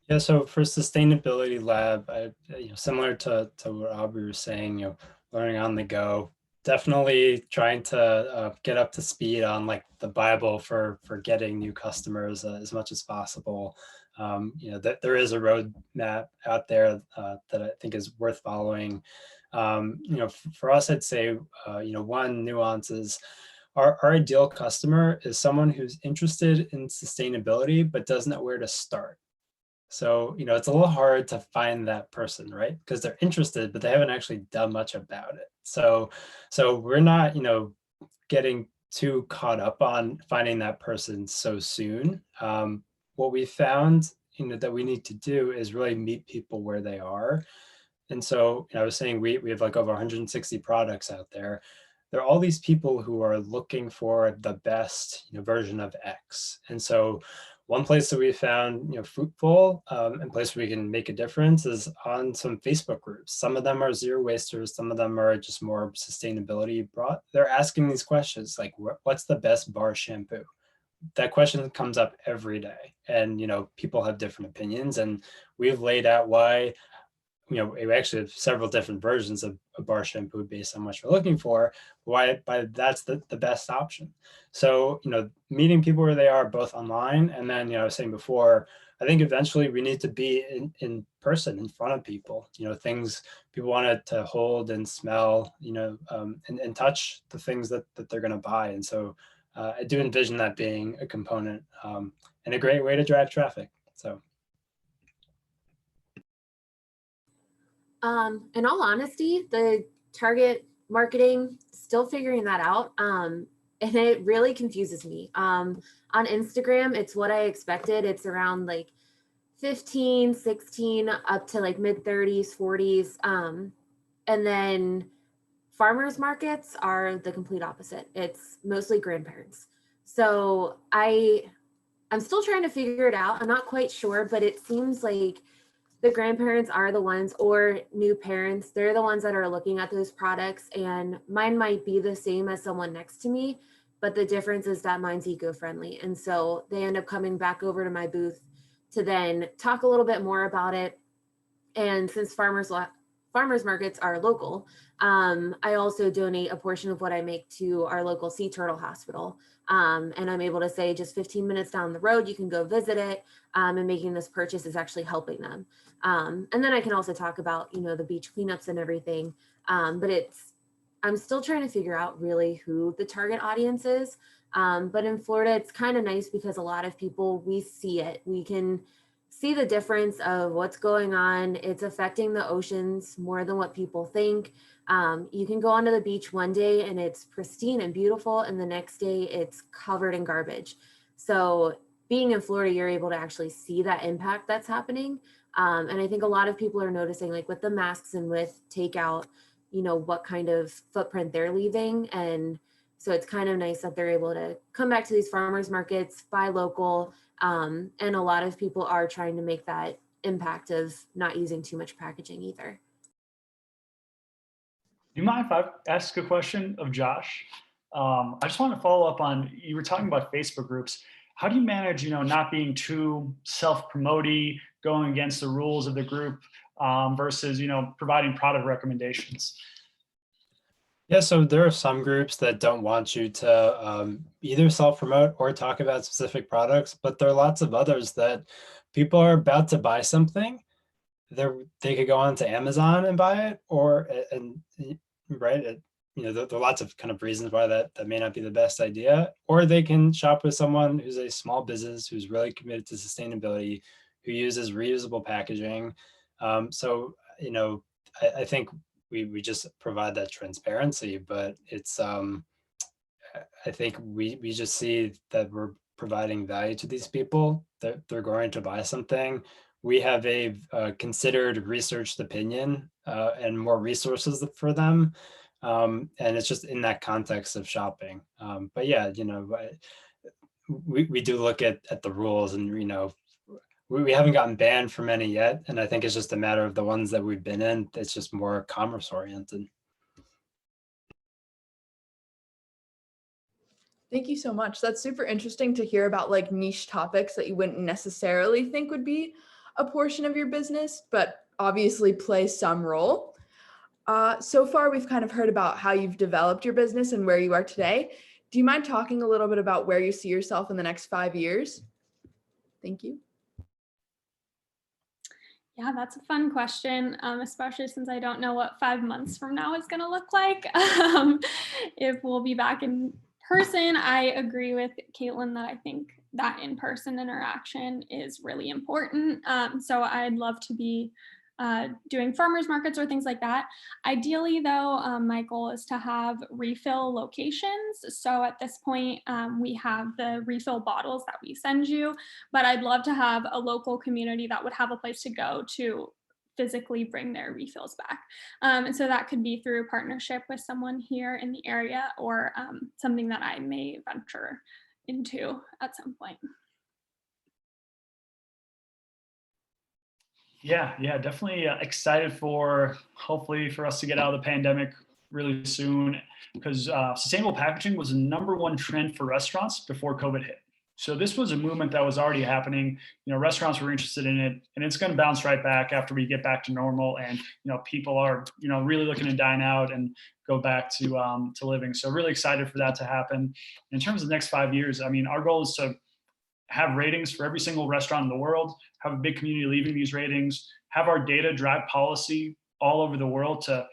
Yeah, so for Sustainability Lab, similar to what Aubrey was saying, learning on the go, definitely trying to get up to speed on like the Bible for getting new customers as much as possible. That there is a roadmap out there that I think is worth following. For us, I'd say, one nuance is our ideal customer is someone who's interested in sustainability, but doesn't know where to start. So, it's a little hard to find that person, right? Because they're interested, but they haven't actually done much about it. So we're not, getting too caught up on finding that person so soon. What we found, that we need to do is really meet people where they are. And so, I was saying we have like over 160 products out there. There are all these people who are looking for the best version of X. And so One place that we found, fruitful and place where we can make a difference is on some Facebook groups. Some of them are zero wasters, some of them are just more sustainability brought. They're asking these questions like, what's the best bar shampoo? That question comes up every day, and people have different opinions, and we've laid out why. We actually have several different versions of a bar shampoo based on what you're looking for, why that's the best option. So, meeting people where they are both online, and then, I was saying before, I think eventually we need to be in person, in front of people, things people wanted to hold and smell, and touch the things that they're going to buy. And so I do envision that being a component and a great way to drive traffic. So. In all honesty, the target marketing, still figuring that out. And it really confuses me. On Instagram, it's what I expected. It's around like 15, 16, up to like mid 30s, 40s. And then farmers markets are the complete opposite. It's mostly grandparents. So I'm still trying to figure it out. I'm not quite sure, but it seems like the grandparents are the ones, or new parents, they're the ones that are looking at those products, and mine might be the same as someone next to me, but the difference is that mine's eco-friendly. And so they end up coming back over to my booth to then talk a little bit more about it. And since farmers markets are local, I also donate a portion of what I make to our local sea turtle hospital. And I'm able to say just 15 minutes down the road, you can go visit it, and making this purchase is actually helping them. And then I can also talk about, the beach cleanups and everything. But I'm still trying to figure out really who the target audience is. But in Florida, it's kind of nice because a lot of people, we see it. We can see the difference of what's going on. It's affecting the oceans more than what people think. You can go onto the beach one day and it's pristine and beautiful, and the next day it's covered in garbage. So being in Florida, you're able to actually see that impact that's happening. And I think a lot of people are noticing, like with the masks and with takeout, what kind of footprint they're leaving. And so it's kind of nice that they're able to come back to these farmers markets, buy local. And a lot of people are trying to make that impact of not using too much packaging either. Do you mind if I ask a question of Josh? I just want to follow up on, you were talking about Facebook groups. How do you manage, not being too self-promoty, going against the rules of the group versus, providing product recommendations? Yeah, so there are some groups that don't want you to either self-promote or talk about specific products, but there are lots of others that people are about to buy something. They could go on to Amazon and buy it, right? There are lots of kind of reasons why that may not be the best idea, or they can shop with someone who's a small business, who's really committed to sustainability, who uses reusable packaging. So, I think we just provide that transparency, but it's I think we just see that we're providing value to these people, that they're going to buy something. We have a considered researched opinion and more resources for them, and it's just in that context of shopping. But yeah, we do look at the rules, and we haven't gotten banned from any yet, and I think it's just a matter of the ones that we've been in. It's just more commerce oriented. Thank you so much. That's super interesting to hear about like niche topics that you wouldn't necessarily think would be a portion of your business, but obviously play some role. So far, we've kind of heard about how you've developed your business and where you are today. Do you mind talking a little bit about where you see yourself in the next 5 years? Thank you. Yeah, that's a fun question, especially since I don't know what 5 months from now is going to look like. If we'll be back in person, I agree with Caitlin that I think that in-person interaction is really important. So I'd love to be doing farmers markets or things like that. Ideally, though, my goal is to have refill locations. So at this point, we have the refill bottles that we send you, but I'd love to have a local community that would have a place to go to physically bring their refills back. And so that could be through a partnership with someone here in the area, or something that I may venture into at some point. Yeah, definitely excited for hopefully for us to get out of the pandemic really soon, because sustainable packaging was the #1 trend for restaurants before COVID hit. So this was a movement that was already happening. Restaurants were interested in it, and it's going to bounce right back after we get back to normal, and people are really looking to dine out and go back to living. So really excited for that to happen. In terms of the next 5 years, I mean, our goal is to have ratings for every single restaurant in the world, have a big community leaving these ratings, have our data drive policy all over the world to,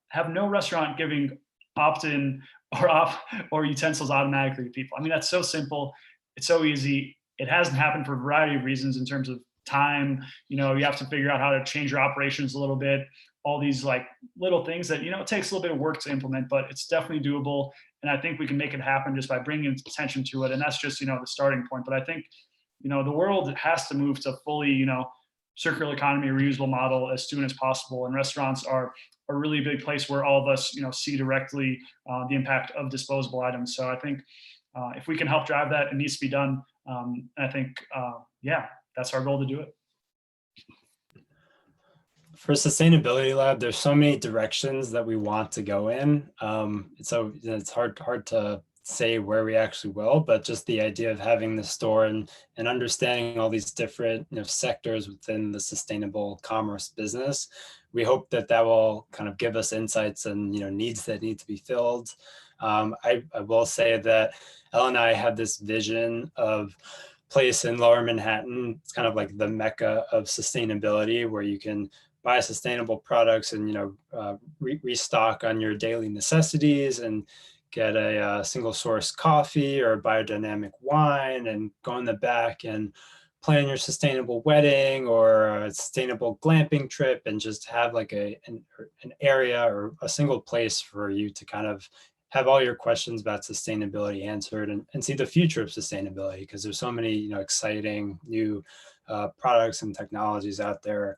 have no restaurant giving opt-in or off or utensils automatically to people. I mean, that's so simple. It's so easy. It hasn't happened for a variety of reasons in terms of time. You have to figure out how to change your operations a little bit. All these like little things that, it takes a little bit of work to implement, but it's definitely doable. And I think we can make it happen just by bringing attention to it. And that's just, the starting point. But I think, the world has to move to fully, circular economy, reusable model as soon as possible. And restaurants are a really big place where all of us, see directly the impact of disposable items. So I think if we can help drive that, it needs to be done. I think, that's our goal to do it. For Sustainability Lab, there's so many directions that we want to go in. So it's hard to say where we actually will, but just the idea of having the store and understanding all these different sectors within the sustainable commerce business, we hope that will kind of give us insights and needs that need to be filled. I will say that Elle and I had this vision of place in Lower Manhattan. It's kind of like the mecca of sustainability, where you can buy sustainable products and restock on your daily necessities and get a single source coffee or biodynamic wine and go in the back and plan your sustainable wedding or a sustainable glamping trip and just have like an area or a single place for you to kind of have all your questions about sustainability answered and see the future of sustainability, because there's so many exciting new products and technologies out there.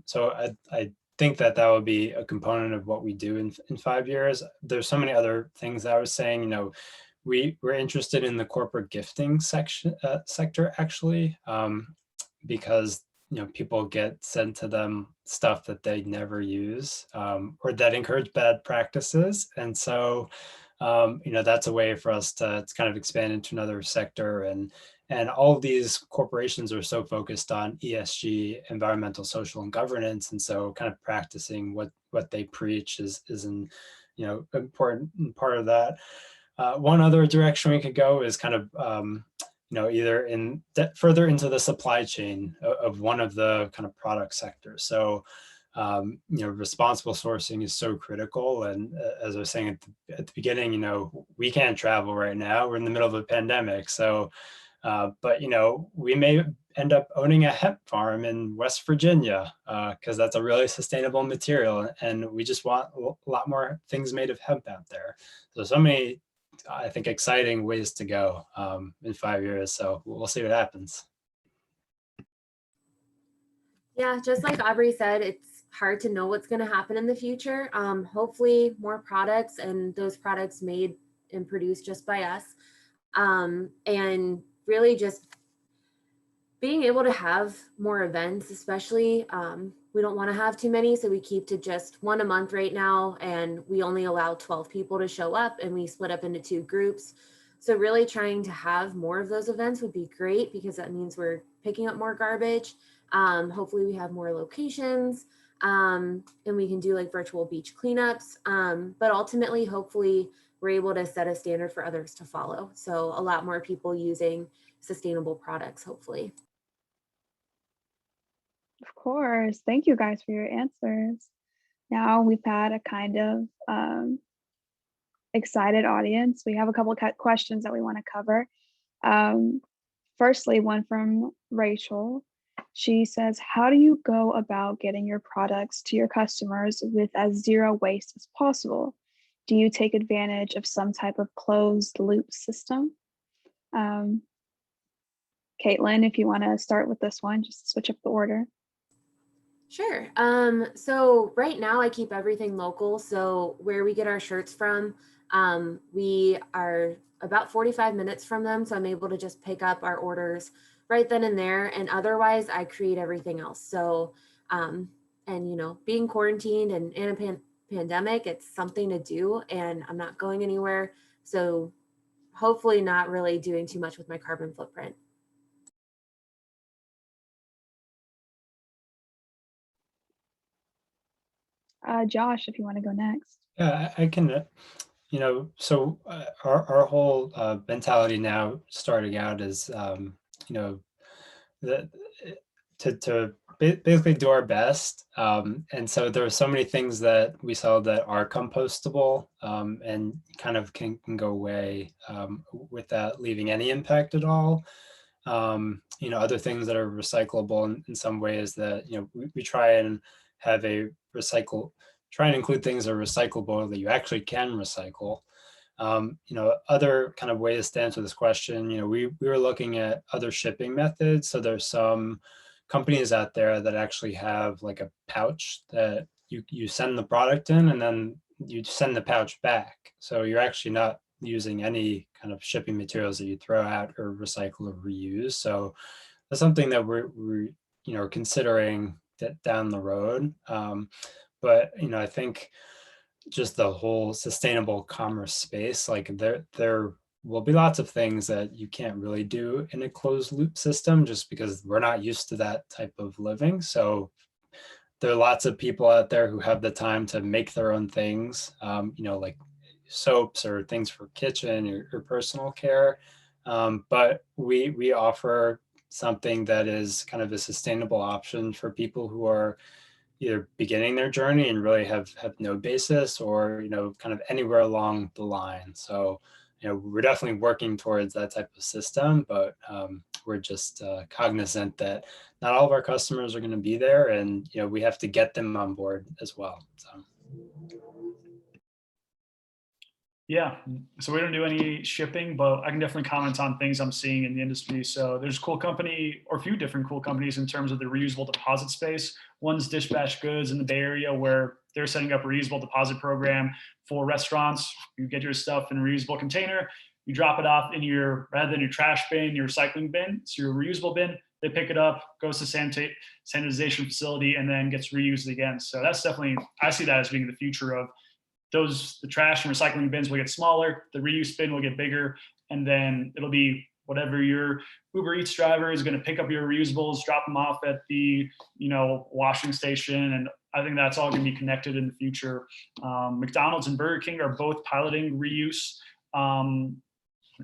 So I think that would be a component of what we do in 5 years. There's so many other things that I was saying. We're interested in the corporate gifting sector actually, because people get sent to them stuff that they never use or that encourage bad practices, and so that's a way for us to kind of expand into another sector. And all of these corporations are so focused on ESG, environmental, social, and governance. And so kind of practicing what they preach is an important part of that. One other direction we could go is kind of, either further into the supply chain of one of the kind of product sectors. So, responsible sourcing is so critical. And as I was saying at the beginning, we can't travel right now. We're in the middle of a pandemic. So, but we may end up owning a hemp farm in West Virginia because that's a really sustainable material, and we just want a lot more things made of hemp out there. So many, I think, exciting ways to go in 5 years. So we'll see what happens. Yeah, just like Aubrey said, it's hard to know what's going to happen in the future. Hopefully more products, and those products made and produced just by us. And really just being able to have more events, especially we don't want to have too many, so we keep to just one a month right now, and we only allow 12 people to show up, and we split up into 2 groups. So really trying to have more of those events would be great, because that means we're picking up more garbage. Hopefully we have more locations, and we can do like virtual beach cleanups, but ultimately hopefully we're able to set a standard for others to follow. So a lot more people using sustainable products, hopefully. Of course. Thank you guys for your answers. Now we've had a kind of excited audience. We have a couple of questions that we want to cover. Firstly, one from Rachel. She says, how do you go about getting your products to your customers with as zero waste as possible? Do you take advantage of some type of closed loop system? Caitlin, if you want to start with this one, just switch up the order. Sure. So right now I keep everything local. So where we get our shirts from, we are about 45 minutes from them. So I'm able to just pick up our orders right then and there. And otherwise I create everything else. So, and being quarantined and in a pandemic, it's something to do, and I'm not going anywhere. So hopefully not really doing too much with my carbon footprint. Josh, if you want to go next. Yeah, I can, so our whole mentality now starting out is, the, to basically do our best. And so there are so many things that we saw that are compostable, and kind of can go away without leaving any impact at all. Other things that are recyclable in some ways that, we try and have try and include things that are recyclable that you actually can recycle. Other kind of ways to answer this question, we were looking at other shipping methods. So there's some companies out there that actually have like a pouch that you send the product in, and then you send the pouch back. So you're actually not using any kind of shipping materials that you throw out or recycle or reuse. So that's something that we're considering down the road. But I think just the whole sustainable commerce space, like there will be lots of things that you can't really do in a closed loop system just because we're not used to that type of living. So there are lots of people out there who have the time to make their own things, like soaps or things for kitchen or personal care. But we offer something that is kind of a sustainable option for people who are either beginning their journey and really have no basis, or kind of anywhere along the line. So we're definitely working towards that type of system, but we're just cognizant that not all of our customers are going to be there, and we have to get them on board as well. So yeah, so we don't do any shipping, but I can definitely comment on things I'm seeing in the industry. So there's a cool company, or a few different cool companies in terms of the reusable deposit space. One's Dispatch Goods in the Bay Area, where they're setting up a reusable deposit program for restaurants. You get your stuff in a reusable container, you drop it off in rather than your trash bin, your recycling bin, so your reusable bin, they pick it up, goes to sanitization facility, and then gets reused again. So that's definitely, I see that as being the future of the trash and recycling bins will get smaller, the reuse bin will get bigger, and then it'll be whatever your Uber Eats driver is going to pick up your reusables, drop them off at the washing station. And I think that's all going to be connected in the future. McDonald's and Burger King are both piloting reuse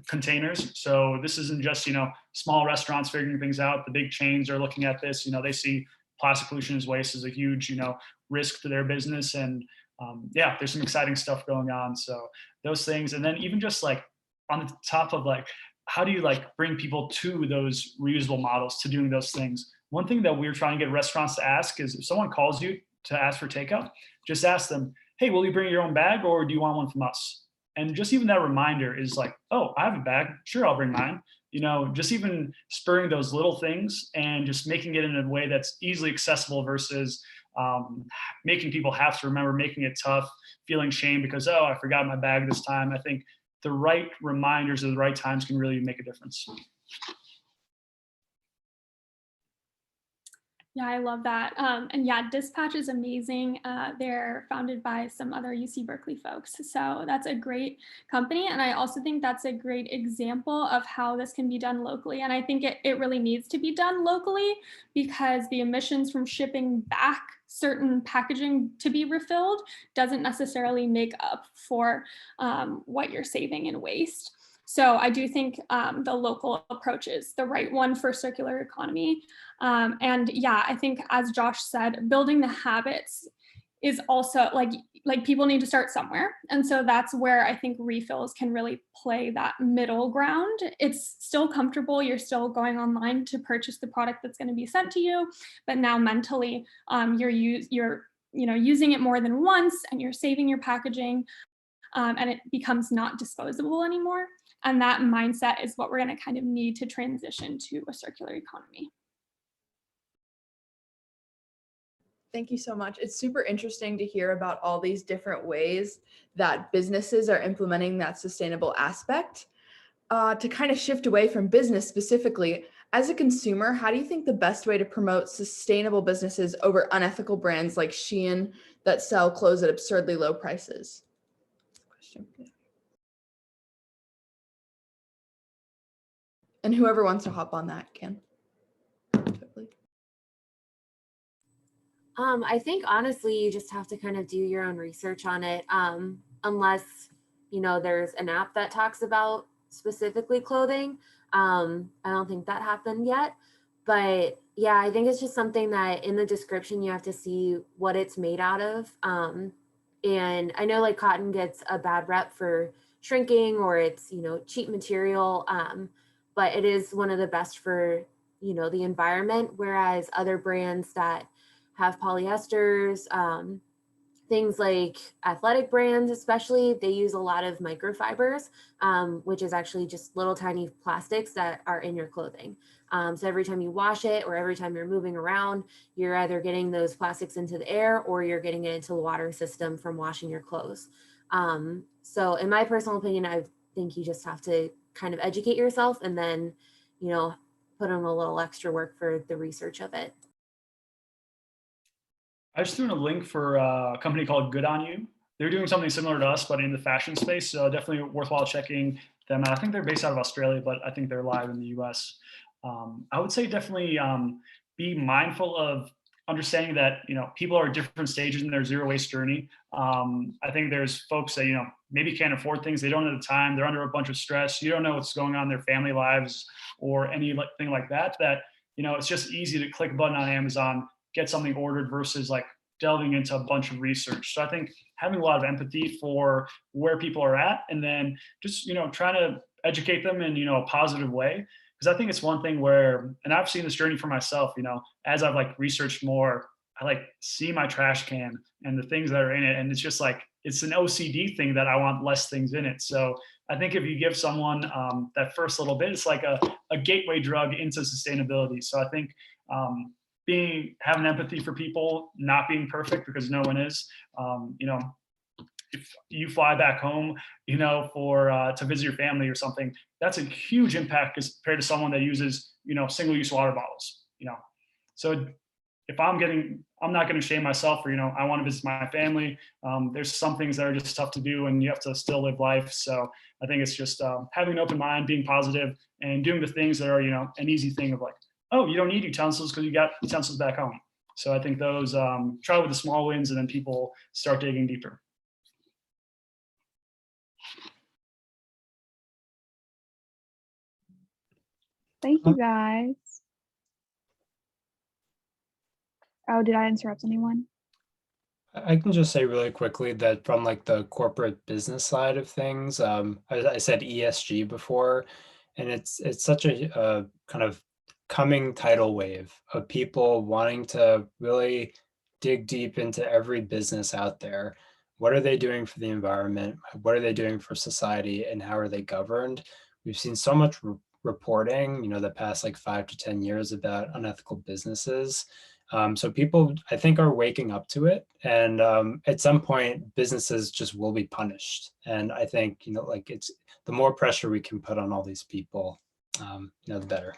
containers. So this isn't just small restaurants figuring things out. The big chains are looking at this. They see plastic pollution as waste as a huge risk to their business. And yeah, there's some exciting stuff going on. So those things, and then even just like on the top of like, how do you like bring people to those reusable models, to doing those things? One thing that we're trying to get restaurants to ask is, if someone calls you to ask for takeout, just ask them, hey, will you bring your own bag, or do you want one from us? And just even that reminder is like, oh, I have a bag, sure, I'll bring mine. Just even spurring those little things and just making it in a way that's easily accessible versus making people have to remember, making it tough, feeling shame because, oh, I forgot my bag this time. I think the right reminders at the right times can really make a difference. Yeah, I love that. And yeah, Dispatch is amazing. They're founded by some other UC Berkeley folks. So that's a great company. And I also think that's a great example of how this can be done locally. And I think it really needs to be done locally, because the emissions from shipping back certain packaging to be refilled doesn't necessarily make up for what you're saving in waste. So I do think the local approach is the right one for circular economy. And yeah, I think, as Josh said, building the habits is also like people need to start somewhere. And so that's where I think refills can really play that middle ground. It's still comfortable. You're still going online to purchase the product that's going to be sent to you. But now mentally, you're using it more than once, and you're saving your packaging, and it becomes not disposable anymore. And that mindset is what we're going to kind of need to transition to a circular economy. Thank you so much. It's super interesting to hear about all these different ways that businesses are implementing that sustainable aspect. To kind of shift away from business specifically, As a consumer, how do you think the best way to promote sustainable businesses over unethical brands like Xi'an that sell clothes at absurdly low prices? And whoever wants to hop on that can. I think honestly, you just have to kind of do your own research on it. Unless, there's an app that talks about specifically clothing. I don't think that happened yet. But yeah, I think it's just something that in the description, you have to see what it's made out of. And I know like cotton gets a bad rep for shrinking or it's, cheap material. But it is one of the best for, the environment. Whereas other brands that have polyesters, things like athletic brands, especially, they use a lot of microfibers, which is actually just little tiny plastics that are in your clothing. So every time you wash it or every time you're moving around, you're either getting those plastics into the air or you're getting it into the water system from washing your clothes. So in my personal opinion, I think you just have to kind of educate yourself and then, put in a little extra work for the research of it. I just threw in a link for a company called Good On You. They're doing something similar to us, but in the fashion space. So definitely worthwhile checking them out. I think they're based out of Australia, but I think they're live in the US. I would say definitely be mindful of understanding that people are at different stages in their zero waste journey. I think there's folks that maybe can't afford things, they don't have the time, they're under a bunch of stress, you don't know what's going on in their family lives or anything like that. It's just easy to click a button on Amazon, get something ordered versus like delving into a bunch of research. So I think having a lot of empathy for where people are at and then just trying to educate them in a positive way. Because I think it's one thing where, and I've seen this journey for myself, as I've like researched more, I like see my trash can and the things that are in it. And it's just like, it's an OCD thing that I want less things in it. So I think if you give someone that first little bit, it's like a gateway drug into sustainability. So I think having empathy for people, not being perfect because no one is, if you fly back home, to visit your family or something, that's a huge impact compared to someone that uses, single-use water bottles, So if I'm not going to shame myself for, I want to visit my family. There's some things that are just tough to do and you have to still live life. So I think it's just having an open mind, being positive and doing the things that are, an easy thing of like, oh, you don't need utensils because you got utensils back home. So I think those try with the small wins and then people start digging deeper. Thank you guys. Oh, did I interrupt anyone? I can just say really quickly that from like the corporate business side of things, I said ESG before, and it's such a kind of coming tidal wave of people wanting to really dig deep into every business out there. What are they doing for the environment? What are they doing for society? And how are they governed? We've seen so much reporting, the past like 5 to 10 years about unethical businesses. So people, I think, are waking up to it. And at some point, businesses just will be punished. And I think, like it's the more pressure we can put on all these people, the better.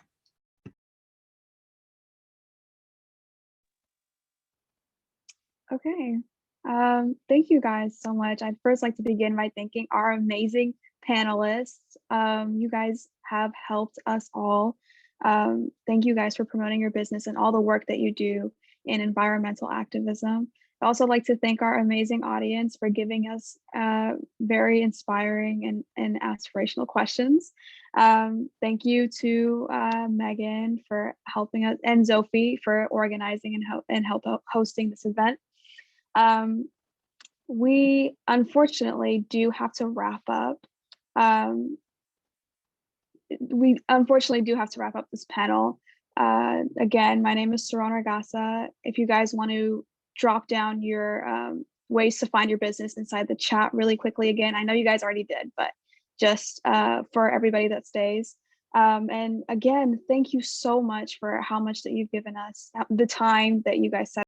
Okay. Thank you guys so much. I'd first like to begin by thanking our amazing panelists. You guys have helped us all. Thank you guys for promoting your business and all the work that you do in environmental activism. I'd also like to thank our amazing audience for giving us very inspiring and aspirational questions. Thank you to Megan for helping us and Sophie for organizing and help hosting this event. We unfortunately do have to wrap up. We unfortunately do have to wrap up this panel. Again, my name is Saran Argasa. If you guys want to drop down your ways to find your business inside the chat really quickly, again, I know you guys already did, but just for everybody that stays. And again, thank you so much for how much that you've given us, the time that you guys set